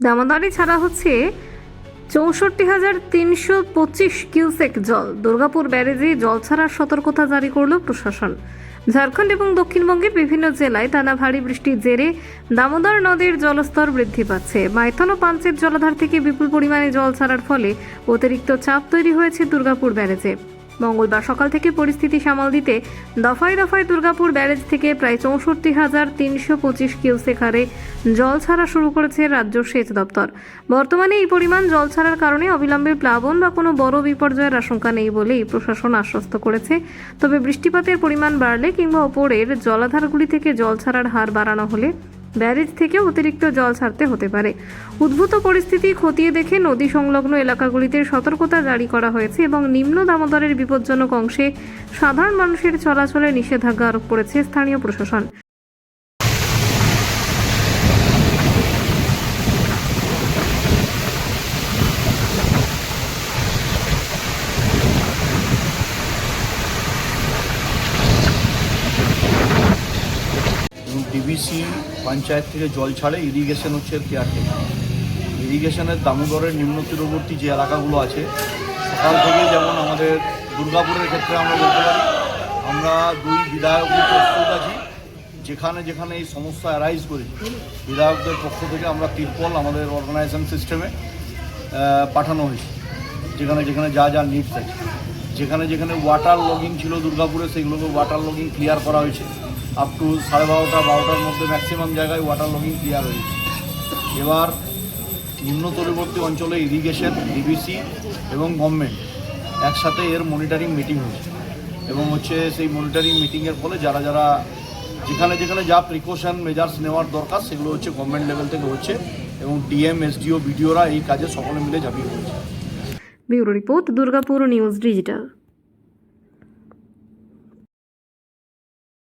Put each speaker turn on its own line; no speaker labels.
দামোদরে ছাড়া হচ্ছে 64,325 কিউসেক জল। দুর্গাপুর ব্যারেজে জল ছাড়ার সতর্কতা জারি করল প্রশাসন। ঝাড়খণ্ড এবং দক্ষিণবঙ্গের বিভিন্ন জেলায় টানা ভারী বৃষ্টির জেরে দামোদর নদীর জলস্তর বৃদ্ধি পাচ্ছে। মাইথন ও পাঞ্চেত জলাধার থেকে বিপুল পরিমাণে জল ছাড়ার ফলে অতিরিক্ত চাপ তৈরি হয়েছে দুর্গাপুর ব্যারেজে। মঙ্গলবার সকাল থেকে পরিস্থিতি সামাল দিতে দফায় দফায় দুর্গাপুর ব্যারেজ থেকে প্রায় 64,325 কিউসেক হারে জল ছাড়া শুরু করেছে রাজ্য সেচ দপ্তর। বর্তমানে এই পরিমাণ জল ছাড়ার কারণে অবিলম্বে প্লাবন বা কোনো বড় বিপর্যয়ের আশঙ্কা নেই বলেই প্রশাসন আশ্বস্ত করেছে। তবে বৃষ্টিপাতের পরিমাণ বাড়লে কিংবা ওপরের জলাধারগুলি থেকে জল ছাড়ার হার বাড়ানো হলে ব্যারেজ থেকে অতিরিক্ত জল ছাড়তে হতে পারে। উদ্ভূত পরিস্থিতি খতিয়ে দেখে নদী সংলগ্ন এলাকাগুলিতে সতর্কতা জারি করা হয়েছে এবং নিম্ন দামোদরের বিপজ্জনক অংশে সাধারণ মানুষের চলাচলে নিষেধাজ্ঞা আরোপ করেছে স্থানীয় প্রশাসন।
ডিবিসি পঞ্চায়েত থেকে জল ছাড়ে, ইরিগেশন হচ্ছে কেয়ারটেকার। ইরিগেশনের দামোদরের নিম্ন তীরবর্তী যে এলাকাগুলো আছে, সকাল থেকে যেমন আমাদের দুর্গাপুরের ক্ষেত্রে আমরা বলতে পারি আমরা দুই বিধায়কদের প্রস্তুত আছি। যেখানে যেখানে এই সমস্যা অ্যারাইজ করেছে বিধায়কদের পক্ষ থেকে আমরা তিরপল আমাদের অর্গানাইজেশন সিস্টেমে পাঠানো হয়েছে। যেখানে যেখানে যা যা নিডস আছে, যেখানে যেখানে ওয়াটার লগিং ছিল দুর্গাপুরে, সেগুলোকে ওয়াটার লগিং ক্লিয়ার করা হয়েছে। আপ টু 12:30-12টার মধ্যে ম্যাক্সিমাম জায়গায় ওয়াটার লগিং ক্লিয়ার হয়েছে। এবার নিম্ন তীরবর্তী অঞ্চলে ইরিগেশন, ডিবিসি এবং গভর্নমেন্ট একসাথে এর মনিটরিং মিটিং হয়েছে এবং সেই মনিটরিং মিটিংয়ের ফলে যারা যারা যেখানে যেখানে যা প্রিকশন মেজার্স নেওয়ার দরকার সেগুলো গভর্নমেন্ট লেভেল থেকে হচ্ছে এবং ডিএম, এসডিও, বিডিওরা এই কাজে সকলে মিলে ঝাঁপিয়ে পড়েছে।
Bureau report, Durgapur news digital.